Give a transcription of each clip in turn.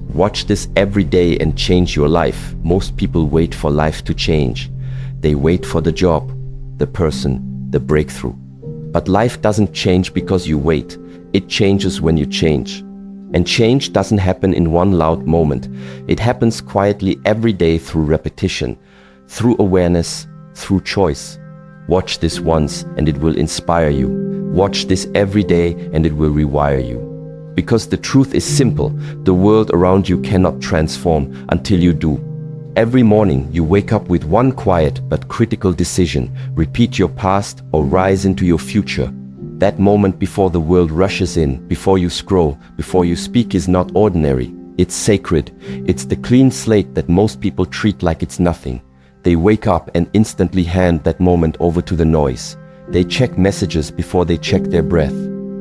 Watch this every day and change your life. Most people wait for life to change. They wait for the job, the person, the breakthrough. But life doesn't change because you wait. It changes when you change. And change doesn't happen in one loud moment. It happens quietly every day through repetition, through awareness, through choice. Watch this once and it will inspire you. Watch this every day and it will rewire you. Because the truth is simple, the world around you cannot transform until you do. Every morning you wake up with one quiet but critical decision: repeat your past or rise into your future. That moment before the world rushes in, before you scroll, before you speak is not ordinary. It's sacred. It's the clean slate that most people treat like it's nothing. They wake up and instantly hand that moment over to the noise. They check messages before they check their breath.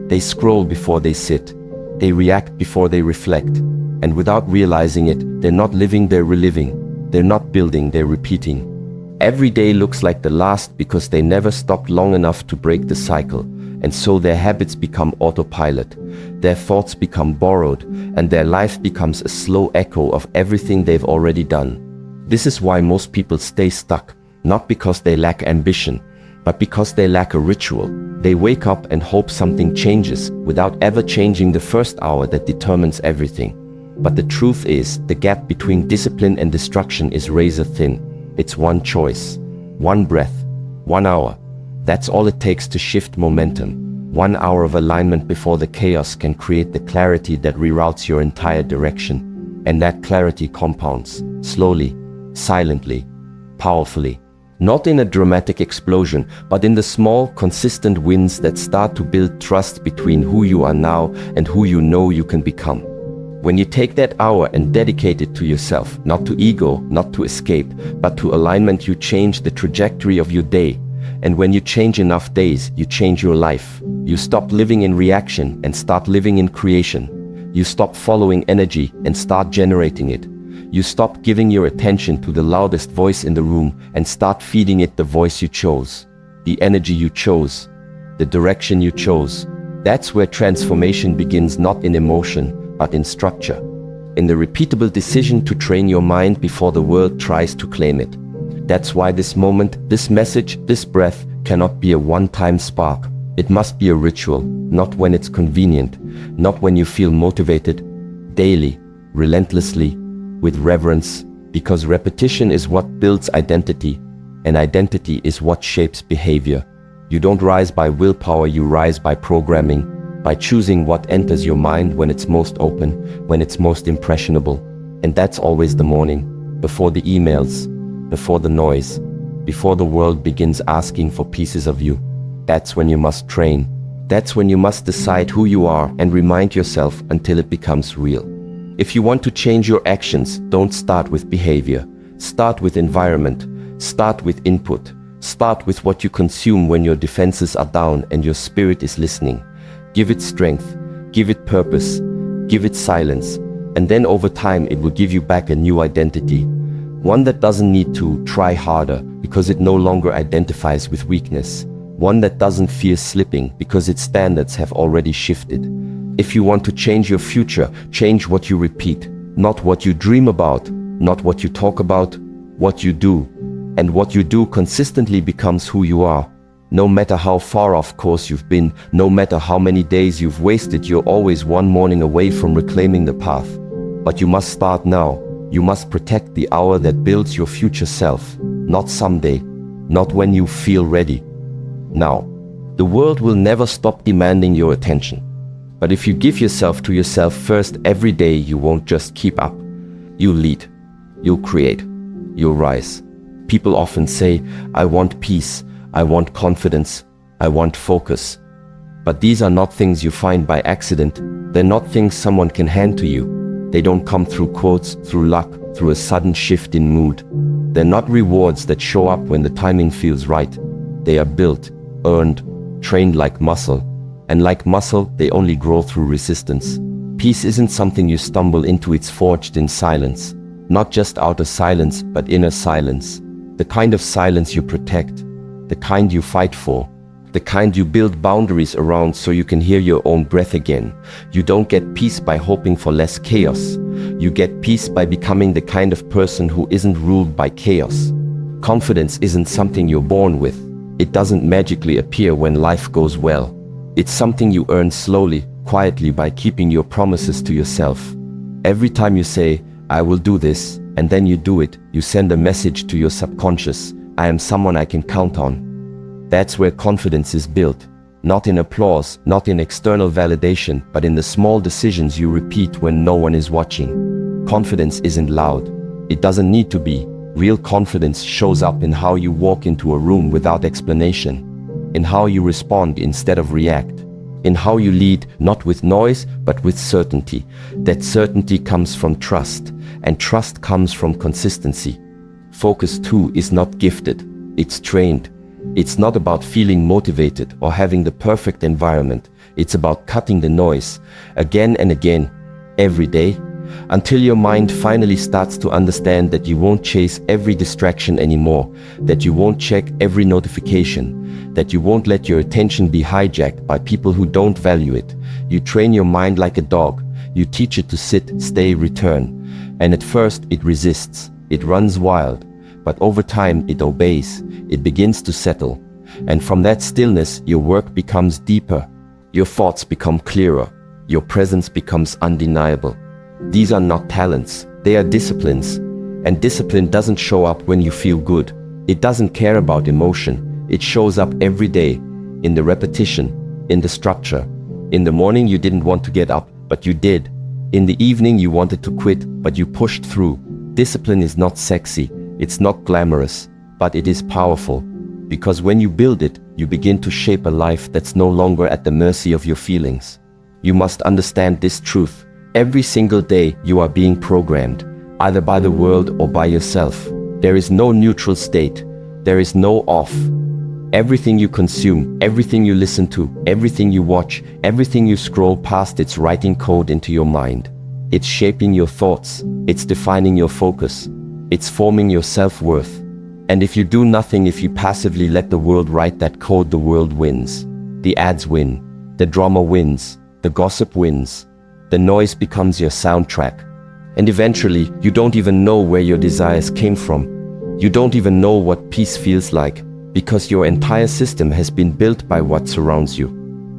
They scroll before they sit. They react before they reflect. And without realizing it, they're not living, they're reliving. They're not building, they're repeating. Every day looks like the last because they never stopped long enough to break the cycle. And so their habits become autopilot. Their thoughts become borrowed, and their life becomes a slow echo of everything they've already done. This is why most people stay stuck, not because they lack ambition, but because they lack a ritual. They wake up and hope something changes without ever changing the first hour that determines everything. But the truth is, the gap between discipline and destruction is razor thin. It's one choice, one breath, 1 hour. That's all it takes to shift momentum. 1 hour of alignment before the chaos can create the clarity that reroutes your entire direction. And that clarity compounds, slowly, silently, powerfully. Not in a dramatic explosion, but in the small, consistent wins that start to build trust between who you are now and who you know you can become. When you take that hour and dedicate it to yourself, not to ego, not to escape, but to alignment, you change the trajectory of your day. And when you change enough days, you change your life. You stop living in reaction and start living in creation. You stop following energy and start generating it. You stop giving your attention to the loudest voice in the room and start feeding it the voice you chose, the energy you chose, the direction you chose. That's where transformation begins, not in emotion, but in structure. In the repeatable decision to train your mind before the world tries to claim it. That's why this moment, this message, this breath cannot be a one-time spark. It must be a ritual, not when it's convenient, not when you feel motivated, daily, relentlessly, with reverence, because repetition is what builds identity, and identity is what shapes behavior. You don't rise by willpower, you rise by programming, by choosing what enters your mind when it's most open, when it's most impressionable. And that's always the morning, before the emails, before the noise, before the world begins asking for pieces of you. That's when you must train. That's when you must decide who you are and remind yourself until it becomes real. If you want to change your actions, don't start with behavior. Start with environment. Start with input. Start with what you consume when your defenses are down and your spirit is listening. Give it strength. Give it purpose. Give it silence. And then over time it will give you back a new identity. One that doesn't need to try harder because it no longer identifies with weakness. One that doesn't fear slipping because its standards have already shifted. If you want to change your future, change what you repeat, not what you dream about, not what you talk about, what you do. And what you do consistently becomes who you are. No matter how far off course you've been, no matter how many days you've wasted, you're always one morning away from reclaiming the path. But you must start now. You must protect the hour that builds your future self, not someday, not when you feel ready. Now, the world will never stop demanding your attention. But if you give yourself to yourself first every day, you won't just keep up. You'll lead, you'll create, you'll rise. People often say, I want peace, I want confidence, I want focus. But these are not things you find by accident. They're not things someone can hand to you. They don't come through quotes, through luck, through a sudden shift in mood. They're not rewards that show up when the timing feels right. They are built, earned, trained like muscle. And like muscle, they only grow through resistance. Peace isn't something you stumble into, it's forged in silence. Not just outer silence, but inner silence. The kind of silence you protect, the kind you fight for, The kind you build boundaries around so you can hear your own breath again. You don't get peace by hoping for less chaos. You get peace by becoming the kind of person who isn't ruled by chaos. Confidence isn't something you're born with. It doesn't magically appear when life goes well. It's something you earn slowly, quietly, by keeping your promises to yourself. Every time you say, "I will do this," and then you do it, you send a message to your subconscious: "I am someone I can count on." That's where confidence is built. Not in applause, not in external validation, but in the small decisions you repeat when no one is watching. Confidence isn't loud. It doesn't need to be. Real confidence shows up in how you walk into a room without explanation, in how you respond instead of react, in how you lead, not with noise, but with certainty. That certainty comes from trust, and trust comes from consistency. Focus too is not gifted, it's trained. It's not about feeling motivated or having the perfect environment. It's about cutting the noise again and again, every day, until your mind finally starts to understand that you won't chase every distraction anymore, that you won't check every notification, that you won't let your attention be hijacked by people who don't value it. You train your mind like a dog. You teach it to sit, stay, return. And at first it resists, it runs wild, but over time it obeys, it begins to settle. And from that stillness, your work becomes deeper, your thoughts become clearer, your presence becomes undeniable. These are not talents, they are disciplines. And discipline doesn't show up when you feel good. It doesn't care about emotion. It shows up every day, in the repetition, in the structure. In the morning you didn't want to get up, but you did. In the evening you wanted to quit, but you pushed through. Discipline is not sexy, it's not glamorous, but it is powerful. Because when you build it, you begin to shape a life that's no longer at the mercy of your feelings. You must understand this truth. Every single day you are being programmed, either by the world or by yourself. There is no neutral state. There is no off. Everything you consume, everything you listen to, everything you watch, everything you scroll past, it's writing code into your mind. It's shaping your thoughts. It's defining your focus. It's forming your self-worth. And if you do nothing, if you passively let the world write that code, the world wins. The ads win. The drama wins. The gossip wins. The noise becomes your soundtrack. And eventually, you don't even know where your desires came from. You don't even know what peace feels like, because your entire system has been built by what surrounds you.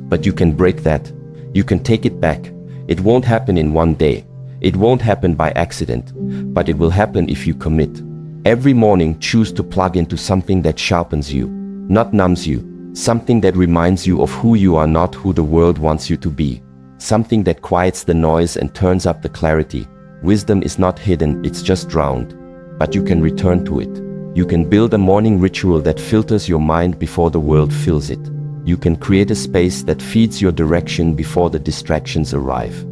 But you can break that. You can take it back. It won't happen in one day. It won't happen by accident. But it will happen if you commit. Every morning, choose to plug into something that sharpens you, not numbs you. Something that reminds you of who you are, not who the world wants you to be. Something that quiets the noise and turns up the clarity. Wisdom is not hidden, it's just drowned. But you can return to it. You can build a morning ritual that filters your mind before the world fills it. You can create a space that feeds your direction before the distractions arrive.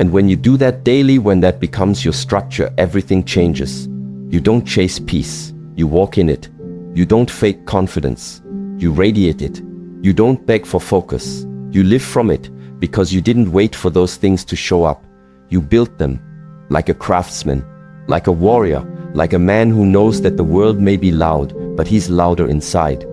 And when you do that daily, when that becomes your structure, everything changes. You don't chase peace, you walk in it. You don't fake confidence, you radiate it. You don't beg for focus, you live from it. Because you didn't wait for those things to show up. You built them, like a craftsman, like a warrior, like a man who knows that the world may be loud, but he's louder inside.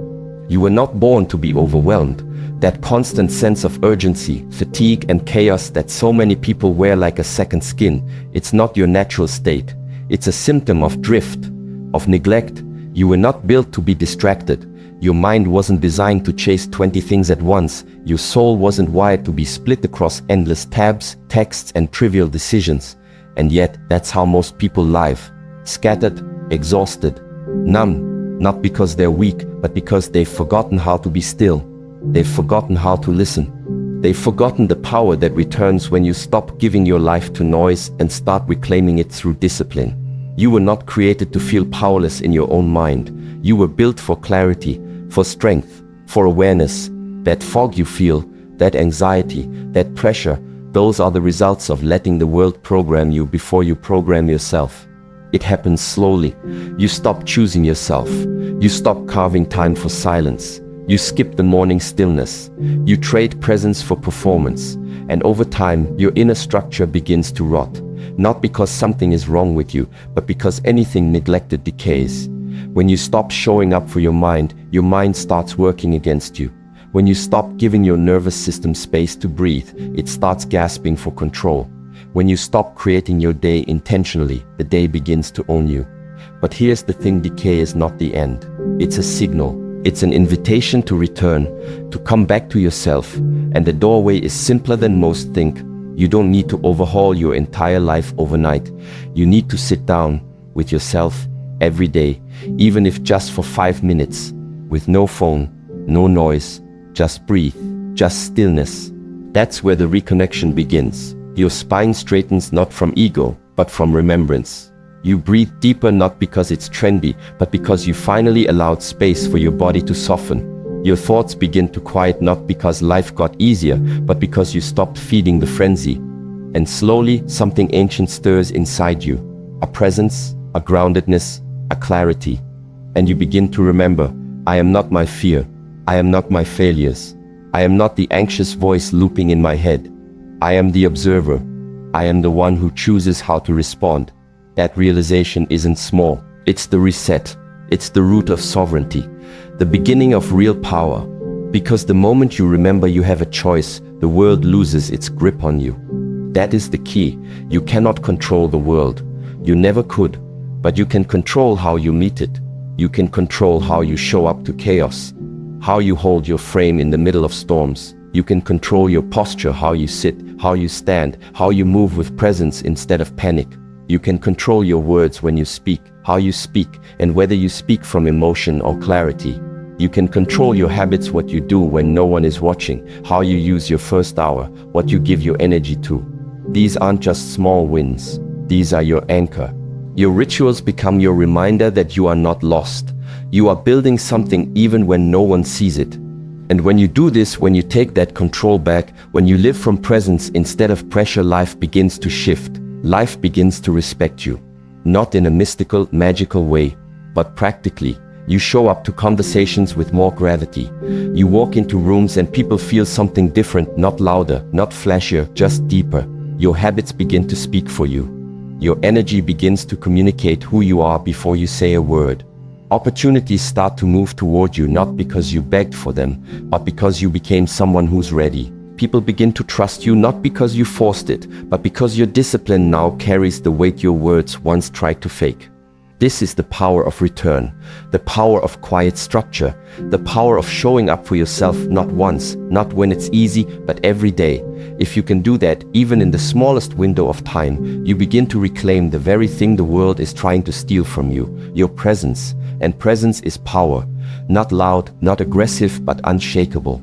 You were not born to be overwhelmed. That constant sense of urgency, fatigue, and chaos that so many people wear like a second skin, it's not your natural state. It's a symptom of drift, of neglect. You were not built to be distracted. Your mind wasn't designed to chase 20 things at once. Your soul wasn't wired to be split across endless tabs, texts, and trivial decisions. And yet, that's how most people live. Scattered, exhausted, numb, not because they're weak, but because they've forgotten how to be still. They've forgotten how to listen. They've forgotten the power that returns when you stop giving your life to noise and start reclaiming it through discipline. You were not created to feel powerless in your own mind. You were built for clarity, for strength, for awareness. That fog you feel, that anxiety, that pressure, those are the results of letting the world program you before you program yourself. It happens slowly. You stop choosing yourself. You stop carving time for silence. You skip the morning stillness. You trade presence for performance. And over time, your inner structure begins to rot. Not because something is wrong with you, but because anything neglected decays. When you stop showing up for your mind starts working against you. When you stop giving your nervous system space to breathe, it starts gasping for control. When you stop creating your day intentionally, the day begins to own you. But here's the thing, decay is not the end. It's a signal. It's an invitation to return, to come back to yourself. And the doorway is simpler than most think. You don't need to overhaul your entire life overnight. You need to sit down with yourself every day, even if just for 5 minutes, with no phone, no noise, just breathe, just stillness. That's where the reconnection begins. Your spine straightens not from ego, but from remembrance. You breathe deeper not because it's trendy, but because you finally allowed space for your body to soften. Your thoughts begin to quiet not because life got easier, but because you stopped feeding the frenzy. And slowly, something ancient stirs inside you. A presence, a groundedness, a clarity. And you begin to remember, I am not my fear. I am not my failures. I am not the anxious voice looping in my head. I am the observer. I am the one who chooses how to respond. That realization isn't small. It's the reset. It's the root of sovereignty. The beginning of real power. Because the moment you remember you have a choice, the world loses its grip on you. That is the key. You cannot control the world. You never could. But you can control how you meet it. You can control how you show up to chaos. How you hold your frame in the middle of storms. You can control your posture, how you sit, how you stand, how you move with presence instead of panic. You can control your words when you speak, how you speak, and whether you speak from emotion or clarity. You can control your habits, what you do when no one is watching, how you use your first hour, what you give your energy to. These aren't just small wins. These are your anchor. Your rituals become your reminder that you are not lost. You are building something even when no one sees it. And when you do this, when you take that control back, when you live from presence instead of pressure, life begins to shift. Life begins to respect you. Not in a mystical, magical way, but practically. You show up to conversations with more gravity. You walk into rooms and people feel something different, not louder, not flashier, just deeper. Your habits begin to speak for you. Your energy begins to communicate who you are before you say a word. Opportunities start to move toward you not because you begged for them, but because you became someone who's ready. People begin to trust you not because you forced it, but because your discipline now carries the weight your words once tried to fake. This is the power of return, the power of quiet structure, the power of showing up for yourself not once, not when it's easy, but every day. If you can do that, even in the smallest window of time, you begin to reclaim the very thing the world is trying to steal from you, your presence. And presence is power, not loud, not aggressive, but unshakable.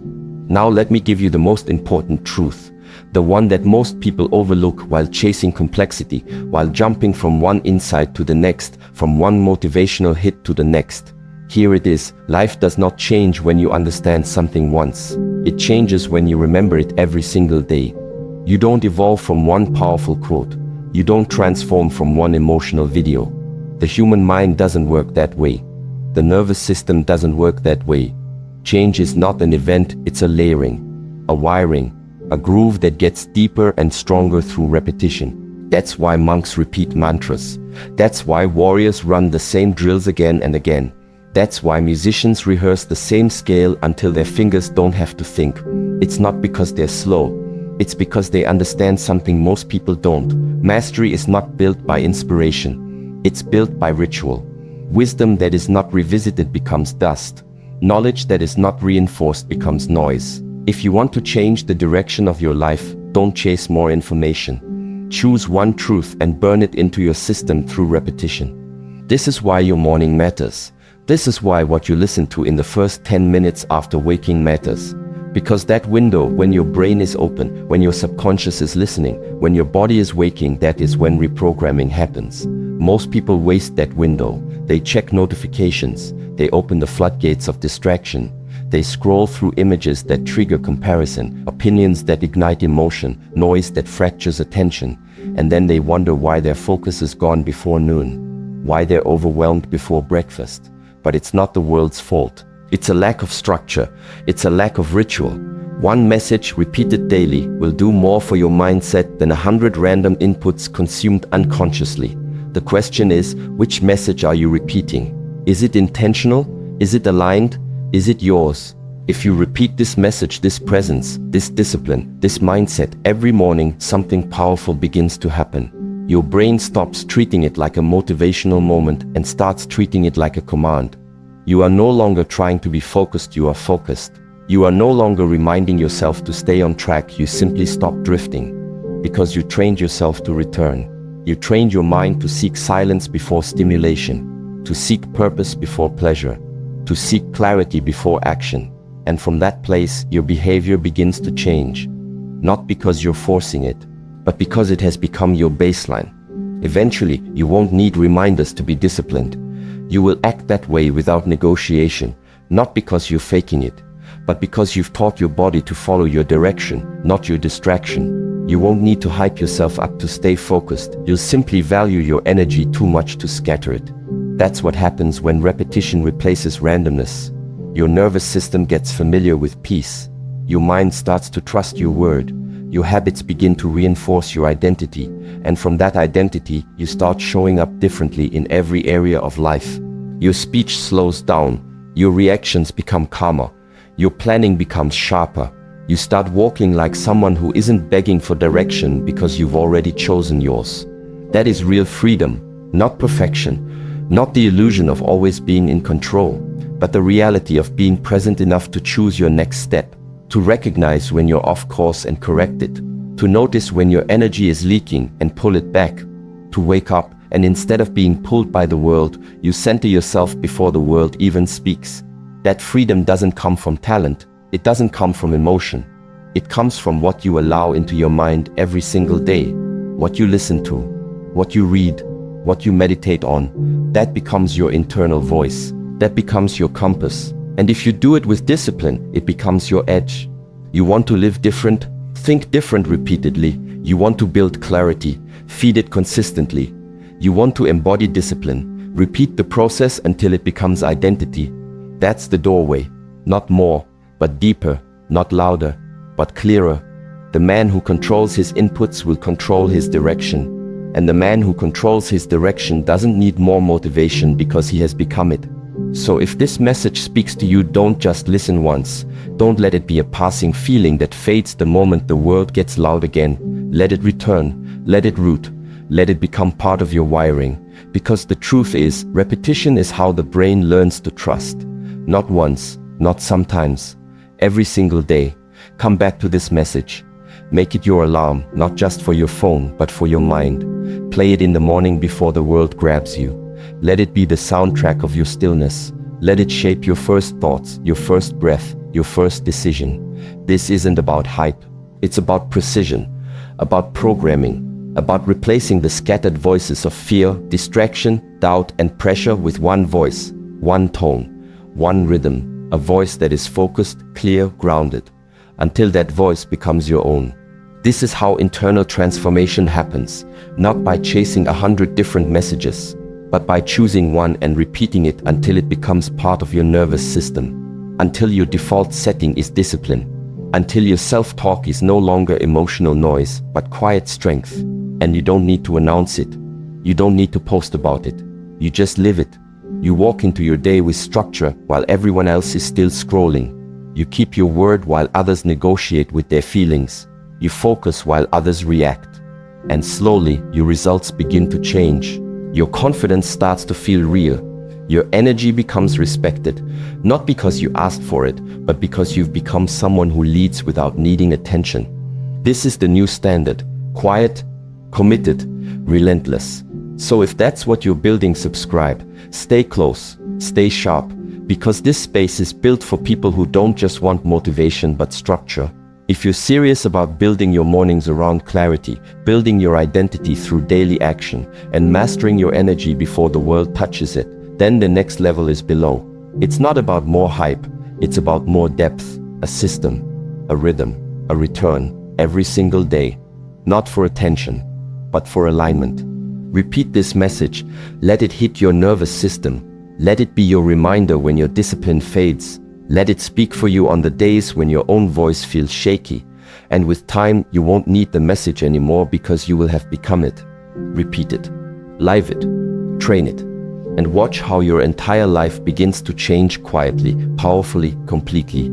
Now let me give you the most important truth, the one that most people overlook while chasing complexity, while jumping from one insight to the next, from one motivational hit to the next. Here it is, life does not change when you understand something once. It changes when you remember it every single day. You don't evolve from one powerful quote. You don't transform from one emotional video. The human mind doesn't work that way. The nervous system doesn't work that way. Change is not an event, it's a layering, a wiring, a groove that gets deeper and stronger through repetition. That's why monks repeat mantras. That's why warriors run the same drills again and again. That's why musicians rehearse the same scale until their fingers don't have to think. It's not because they're slow. It's because they understand something most people don't. Mastery is not built by inspiration. It's built by ritual. Wisdom that is not revisited becomes dust. Knowledge that is not reinforced becomes noise. If you want to change the direction of your life, don't chase more information. Choose one truth and burn it into your system through repetition. This is why your morning matters. This is why what you listen to in the first 10 minutes after waking matters. Because that window, when your brain is open, when your subconscious is listening, when your body is waking, that is when reprogramming happens. Most people waste that window. They check notifications. They open the floodgates of distraction. They scroll through images that trigger comparison, opinions that ignite emotion, noise that fractures attention. And then they wonder why their focus is gone before noon, why they're overwhelmed before breakfast. But it's not the world's fault. It's a lack of structure. It's a lack of ritual. One message repeated daily will do more for your mindset than 100 random inputs consumed unconsciously. The question is, which message are you repeating? Is it intentional? Is it aligned? Is it yours? If you repeat this message, this presence, this discipline, this mindset every morning, something powerful begins to happen. Your brain stops treating it like a motivational moment and starts treating it like a command. You are no longer trying to be focused, you are focused. You are no longer reminding yourself to stay on track, you simply stop drifting. Because you trained yourself to return. You trained your mind to seek silence before stimulation, to seek purpose before pleasure, to seek clarity before action. And from that place, your behavior begins to change. Not because you're forcing it, but because it has become your baseline. Eventually, you won't need reminders to be disciplined. You will act that way without negotiation, not because you're faking it, but because you've taught your body to follow your direction, not your distraction. You won't need to hype yourself up to stay focused. You'll simply value your energy too much to scatter it. That's what happens when repetition replaces randomness. Your nervous system gets familiar with peace. Your mind starts to trust your word. Your habits begin to reinforce your identity. And from that identity, you start showing up differently in every area of life. Your speech slows down. Your reactions become calmer. Your planning becomes sharper. You start walking like someone who isn't begging for direction because you've already chosen yours. That is real freedom, not perfection, not the illusion of always being in control, but the reality of being present enough to choose your next step, to recognize when you're off course and correct it, to notice when your energy is leaking and pull it back, to wake up and instead of being pulled by the world, you center yourself before the world even speaks. That freedom doesn't come from talent. It doesn't come from emotion. It comes from what you allow into your mind every single day. What you listen to, what you read, what you meditate on, that becomes your internal voice. That becomes your compass. And if you do it with discipline, it becomes your edge. You want to live different? Think different repeatedly. You want to build clarity? Feed it consistently. You want to embody discipline? Repeat the process until it becomes identity. That's the doorway. Not more, but deeper. Not louder, but clearer. The man who controls his inputs will control his direction. And the man who controls his direction doesn't need more motivation because he has become it. So if this message speaks to you, don't just listen once. Don't let it be a passing feeling that fades the moment the world gets loud again. Let it return. Let it root. Let it become part of your wiring. Because the truth is, repetition is how the brain learns to trust. Not once, not sometimes. Every single day. Come back to this message. Make it your alarm, not just for your phone, but for your mind. Play it in the morning before the world grabs you. Let it be the soundtrack of your stillness. Let it shape your first thoughts, your first breath, your first decision. This isn't about hype. It's about precision, about programming, about replacing the scattered voices of fear, distraction, doubt, and pressure with one voice, one tone, one rhythm, a voice that is focused, clear, grounded, until that voice becomes your own. This is how internal transformation happens, not by chasing 100 different messages, but by choosing one and repeating it until it becomes part of your nervous system, until your default setting is discipline, until your self-talk is no longer emotional noise, but quiet strength. And you don't need to announce it. You don't need to post about it. You just live it. You walk into your day with structure while everyone else is still scrolling. You keep your word while others negotiate with their feelings. You focus while others react. And slowly, your results begin to change. Your confidence starts to feel real. Your energy becomes respected, not because you asked for it, but because you've become someone who leads without needing attention. This is the new standard. Quiet, committed, relentless. So if that's what you're building, subscribe. Stay close, stay sharp, because this space is built for people who don't just want motivation but structure. If you're serious about building your mornings around clarity, building your identity through daily action, and mastering your energy before the world touches it, then the next level is below. It's not about more hype, it's about more depth, a system, a rhythm, a return, every single day. Not for attention, but for alignment. Repeat this message, let it hit your nervous system. Let it be your reminder when your discipline fades. Let it speak for you on the days when your own voice feels shaky. And with time, you won't need the message anymore because you will have become it. Repeat it, live it, train it, and watch how your entire life begins to change quietly, powerfully, completely.